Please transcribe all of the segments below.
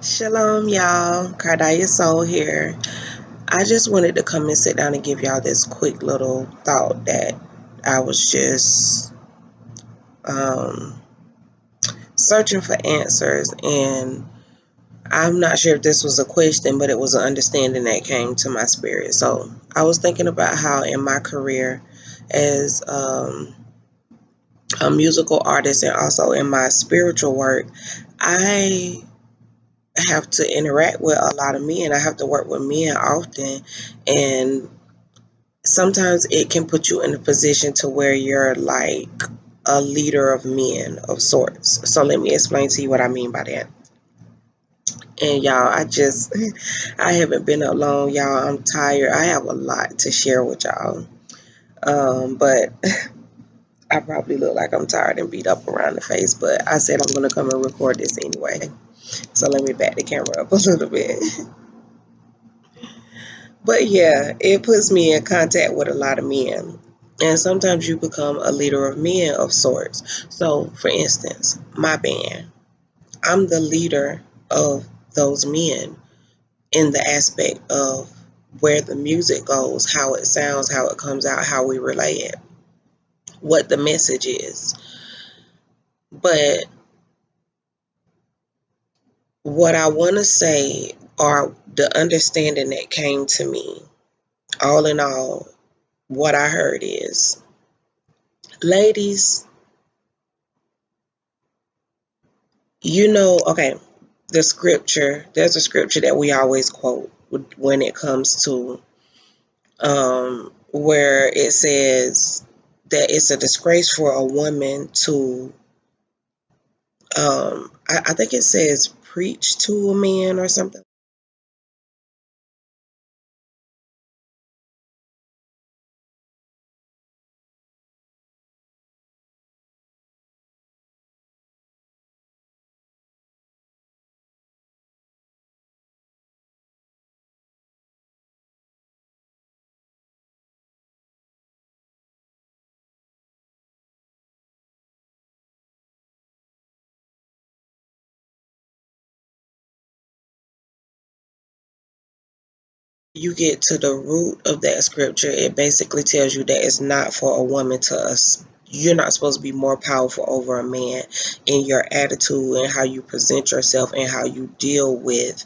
Shalom, y'all. KARADYAH'S Soul here. I just wanted to come and sit down and give y'all this quick little thought that I was just um, searching for answers, and I'm not sure if this was a question, but it was an understanding that came to my spirit. So I was thinking about how in my career as a musical artist and also in my spiritual work, I have to interact with a lot of men. I have to work with men often, and sometimes it can put you in a position to where you're like a leader of men of sorts. So let me explain to you what I mean by that. And y'all, I haven't been up long, y'all. I'm tired. I have a lot to share with y'all. But I probably look like I'm tired and beat up around the face, but I said I'm gonna come and record this anyway. So let me back the camera up a little bit. But yeah, it puts me in contact with a lot of men. And sometimes you become a leader of men of sorts. So, for instance, my band, I'm the leader of those men in the aspect of where the music goes, how it sounds, how it comes out, how we relay it, what the message is. But what I want to say, or the understanding that came to me, all in all, what I heard is, ladies, okay, there's a scripture that we always quote when it comes to where it says that it's a disgrace for a woman to, I think it says preach to a man or something. You get to the root of that scripture, it basically tells you that it's not for a woman to us. You're not supposed to be more powerful over a man in your attitude and how you present yourself and how you deal with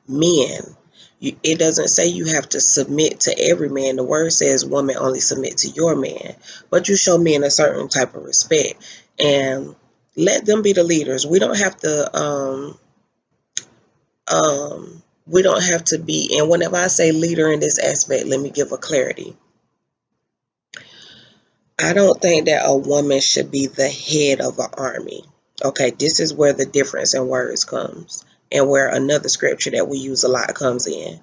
men. It doesn't say you have to submit to every man. The word says woman only submit to your man, but you show men a certain type of respect and let them be the leaders. We don't have to be, and whenever I say leader in this aspect, let me give a clarity. I don't think that a woman should be the head of an army. Okay, this is where the difference in words comes, and where another scripture that we use a lot comes in.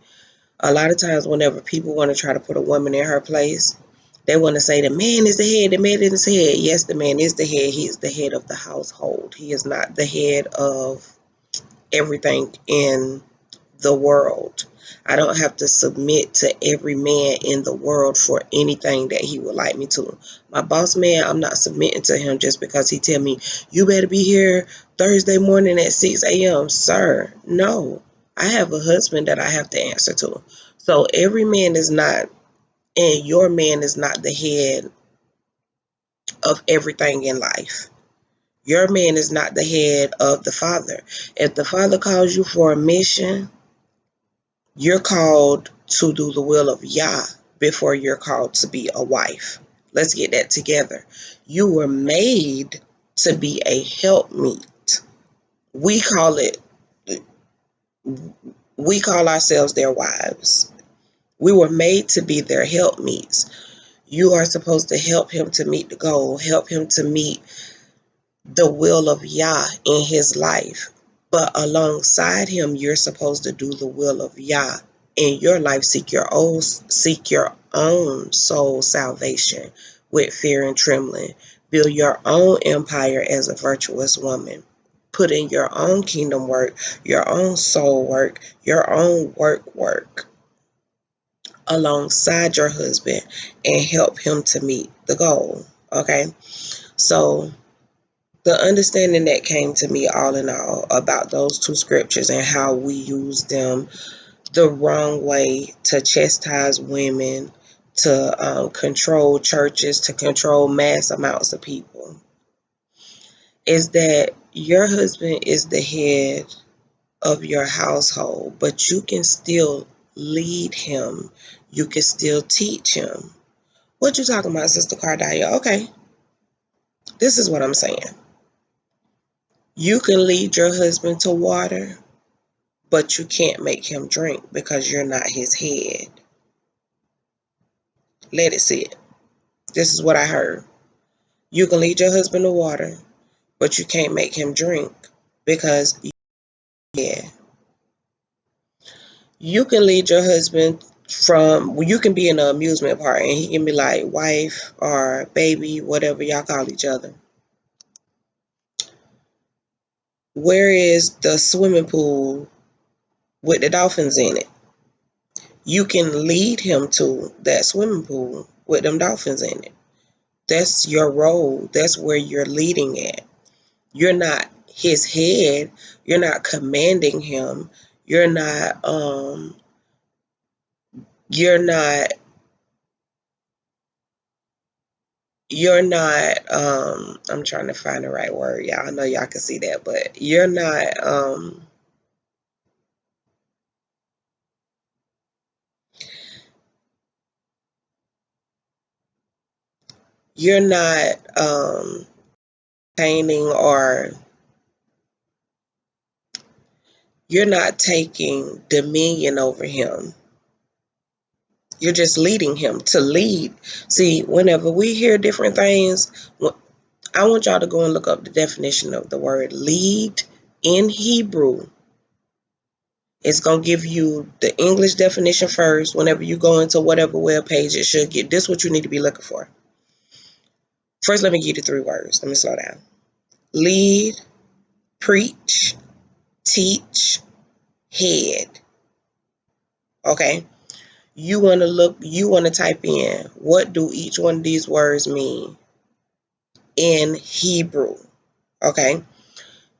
A lot of times, whenever people want to try to put a woman in her place, they want to say the man is the head, the man is the head. Yes, the man is the head. He is the head of the household. He is not the head of everything in the world. I don't have to submit to every man in the world for anything that he would like me to. My boss man, I'm not submitting to him just because he tell me, you better be here Thursday morning at 6 a.m. Sir, no. I have a husband that I have to answer to. So every man is not, and your man is not the head of everything in life. Your man is not the head of the father. If the father calls you for a mission, you're called to do the will of Yah before you're called to be a wife. Let's get that together. You were made to be a helpmeet. We call it, we call ourselves their wives. We were made to be their helpmeets. You are supposed to help him to meet the goal, help him to meet the will of Yah in his life. But alongside him, you're supposed to do the will of Yah in your life. Seek your own soul salvation with fear and trembling. Build your own empire as a virtuous woman. Put in your own kingdom work, your own soul work, your own work alongside your husband and help him to meet the goal. Okay? So The understanding that came to me all in all about those two scriptures and how we use them the wrong way to chastise women, to control churches, to control mass amounts of people, is that your husband is the head of your household, but you can still lead him. You can still teach him. What you talking about, Sister Cardia? Okay, this is what I'm saying. You can lead your husband to water, but you can't make him drink because you're not his head. Let it sit. This is what I heard. You can lead your husband to water, but you can't make him drink because, yeah. You can lead your husband you can be in an amusement park and he can be like wife or baby, whatever y'all call each other. Where is the swimming pool with the dolphins in it? You can lead him to that swimming pool with them dolphins in it. That's your role. That's where you're leading at. You're not his head. You're not commanding him. You're not you're not you're not I'm trying to find the right word. Y'all I know y'all can see that, but you're not painting, or you're not taking dominion over him. You're just leading him to lead. See, whenever we hear different things, I want y'all to go and look up the definition of the word lead in Hebrew. It's going to give you the English definition first. Whenever you go into whatever web page, it should get this what you need to be looking for. First, let me give you the three words. Let me slow down. Lead, preach, teach, head. Okay? You want to type in what do each one of these words mean in Hebrew. Okay?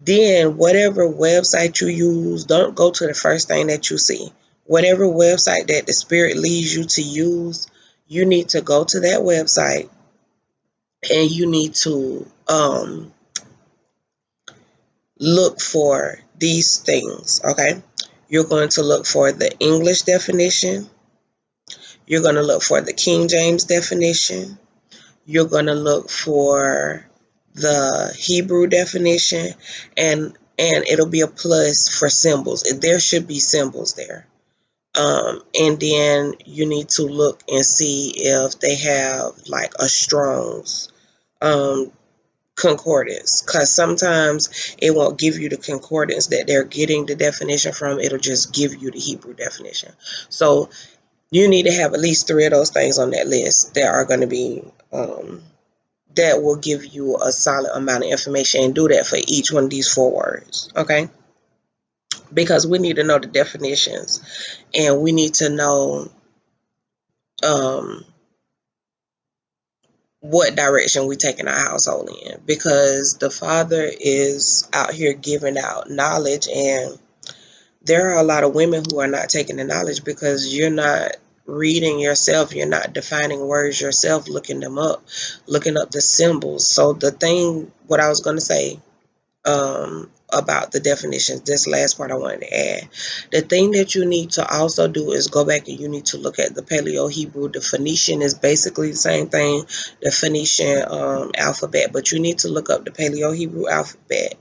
Then whatever website you use, don't go to the first thing that you see. Whatever website that the Spirit leads you to use, you need to go to that website and you need to look for these things, okay? You're going to look for the English definition. You're going to look for the King James definition. You're going to look for the Hebrew definition, and it'll be a plus for symbols. There should be symbols there. And then you need to look and see if they have like a Strong's concordance, because sometimes it won't give you the concordance that they're getting the definition from. It'll just give you the Hebrew definition. So you need to have at least 3 of those things on that list that are going to be that will give you a solid amount of information, and do that for each one of these 4 words, okay? Because we need to know the definitions, and we need to know what direction we taking our household in, because the Father is out here giving out knowledge, and there are a lot of women who are not taking the knowledge because you're not reading yourself, you're not defining words yourself, looking them up, looking up the symbols. So what I was going to say about the definitions, this last part I wanted to add. The thing that you need to also do is go back and you need to look at the Paleo Hebrew. The Phoenician is basically the same thing, the Phoenician alphabet, but you need to look up the Paleo Hebrew alphabet,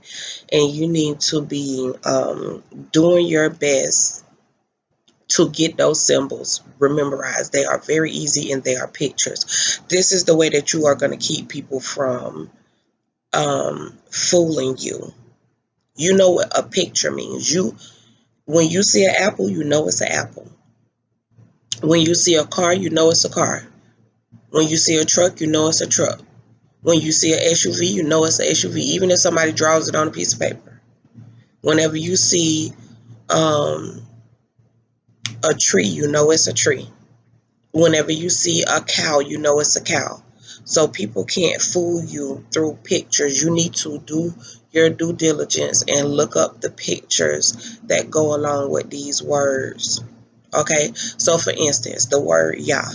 and you need to be doing your best to get those symbols memorized. They are very easy and they are pictures. This is the way that you are going to keep people from fooling you. You know what a picture means. When you see an apple, you know it's an apple. When you see a car, you know it's a car. When you see a truck, you know it's a truck. When you see an SUV, you know it's an SUV, even if somebody draws it on a piece of paper. Whenever you see a tree, you know it's a tree. Whenever you see a cow, you know it's a cow. So people can't fool you through pictures. You need to do your due diligence and look up the pictures that go along with these words. Okay, so for instance, the word Yah.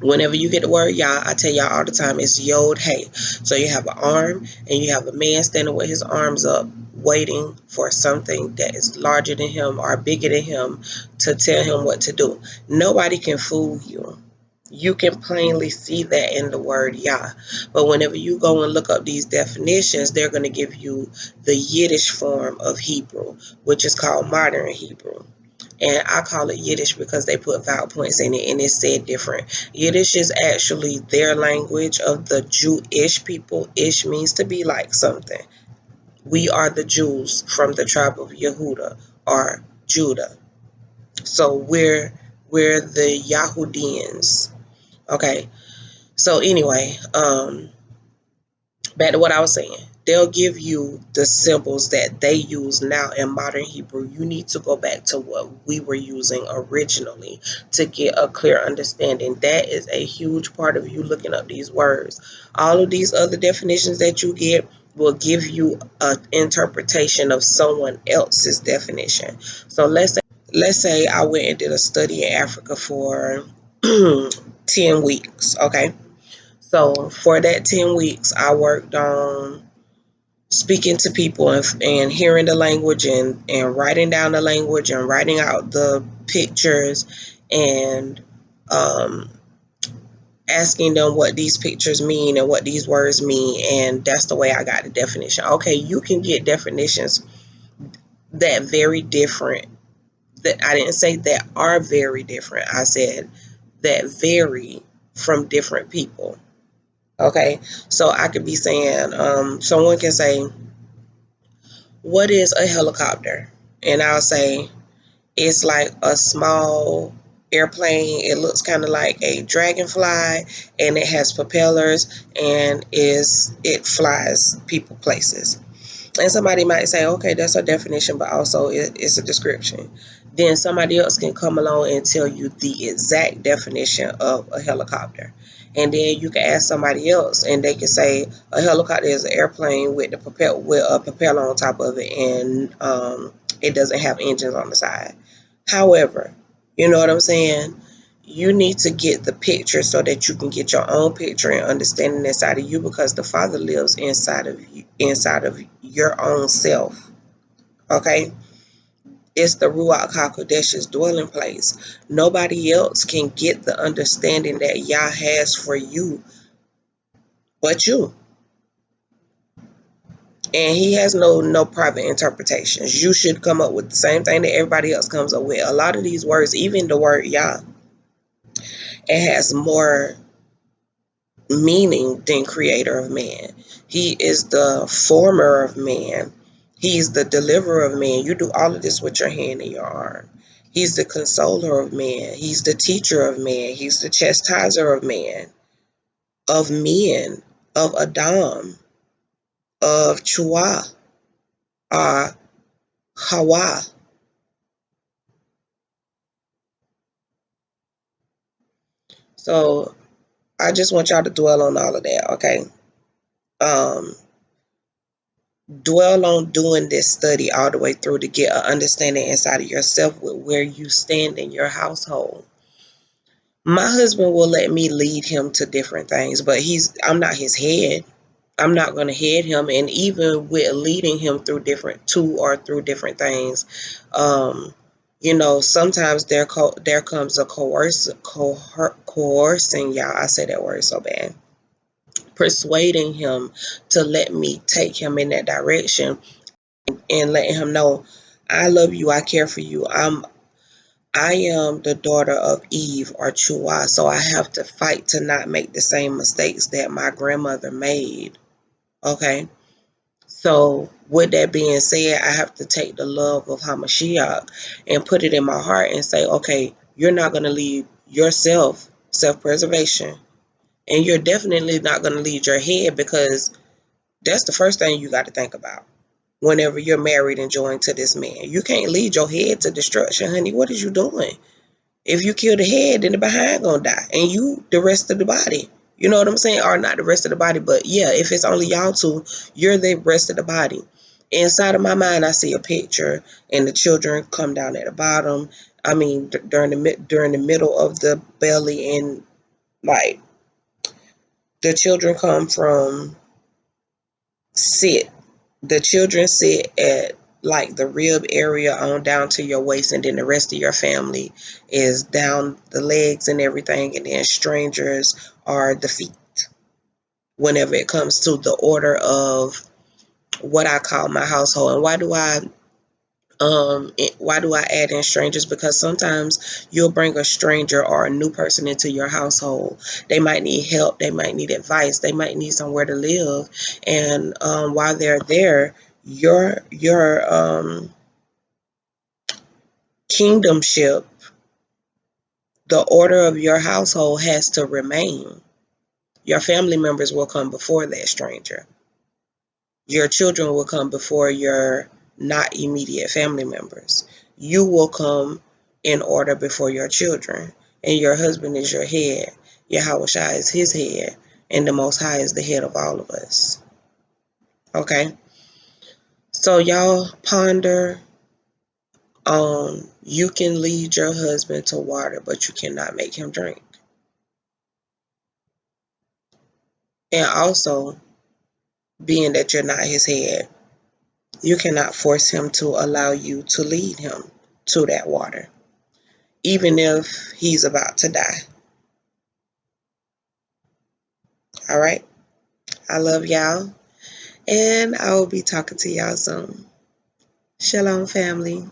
Whenever you get the word Yah, I tell y'all all the time, it's Yod Hey. So you have an arm and you have a man standing with his arms up, waiting for something that is larger than him or bigger than him to tell him what to do. Nobody can fool you. You can plainly see that in the word Yah. But whenever you go and look up these definitions, they're going to give you the Yiddish form of Hebrew, which is called modern Hebrew. And I call it Yiddish because they put vowel points in it and it's said different. Yiddish is actually their language of the Jewish people. Ish means to be like something. We are the Jews from the tribe of Yehuda or Judah. So we're the Yahudians. Okay. So anyway, back to what I was saying. They'll give you the symbols that they use now in modern Hebrew. You need to go back to what we were using originally to get a clear understanding. That is a huge part of you looking up these words. All of these other definitions that you get will give you an interpretation of someone else's definition. So let's say I went and did a study in Africa for 10 weeks, okay? So for that 10 weeks, I worked on speaking to people and hearing the language and writing down the language and writing out the pictures and um, asking them what these pictures mean and what these words mean. And that's the way I got the definition. Okay, you can get definitions that very different. That I didn't say that are very different. I said that vary from different people. Okay, so I could be saying, someone can say, what is a helicopter? And I'll say, it's like a small airplane. It looks kind of like a dragonfly and it has propellers and it flies people places. And somebody might say, okay, that's a definition, but also it's a description. Then somebody else can come along and tell you the exact definition of a helicopter. And then you can ask somebody else and they can say a helicopter is an airplane with with a propeller on top of it, and it doesn't have engines on the side. However, you know what I'm saying? You need to get the picture so that you can get your own picture and understanding inside of you, because the Father lives inside of you, inside of your own self. Okay? It's the Ruach HaKodesh's dwelling place. Nobody else can get the understanding that Yah has for you but you. And he has no private interpretations. You should come up with the same thing that everybody else comes up with. A lot of these words, even the word Yah, it has more meaning than creator of man. He is the former of man. He's the deliverer of man. You do all of this with your hand and your arm. He's the consoler of man. He's the teacher of man. He's the chastiser of man, of men, of Adam, of Chua, Hawa. So I just want y'all to dwell on all of that, okay? Um, Dwell on doing this study all the way through to get an understanding inside of yourself with where you stand in your household. My husband will let me lead him to different things, but I'm not his head. I'm not going to head him. And even with leading him through different things, um, sometimes there comes a coercing, y'all. I say that word so bad. Persuading him to let me take him in that direction and letting him know, I love you, I care for you. I am the daughter of Eve or Chua, so I have to fight to not make the same mistakes that my grandmother made. Okay? So with that being said, I have to take the love of Hamashiach and put it in my heart and say, okay, you're not going to leave yourself, self-preservation, and you're definitely not going to lead your head, because that's the first thing you got to think about. Whenever you're married and joined to this man, you can't lead your head to destruction, honey. What is you doing? If you kill the head, then the behind gonna die, and you the rest of the body. You know what I'm saying? Or not the rest of the body, but yeah, if it's only y'all two, you're the rest of the body. Inside of my mind, I see a picture, and the children come down at the bottom. I mean, during the middle of the belly, and like the children come from sit. The children sit at like the rib area on down to your waist, and then the rest of your family is down the legs and everything, and then strangers are the feet. Whenever it comes to the order of what I call my household. And why do I add in strangers? Because sometimes you'll bring a stranger or a new person into your household. They might need help, they might need advice, they might need somewhere to live, and while they're there, your kingdomship, the order of your household has to remain. Your family members will come before that stranger. Your children will come before your not immediate family members. You will come in order before your children. And your husband is your head. Yahweh is his head. And the Most High is the head of all of us. Okay? So y'all ponder on, you can lead your husband to water, but you cannot make him drink. And also, being that you're not his head, you cannot force him to allow you to lead him to that water, even if he's about to die. All right? I love y'all, and I will be talking to y'all soon. Shalom, family.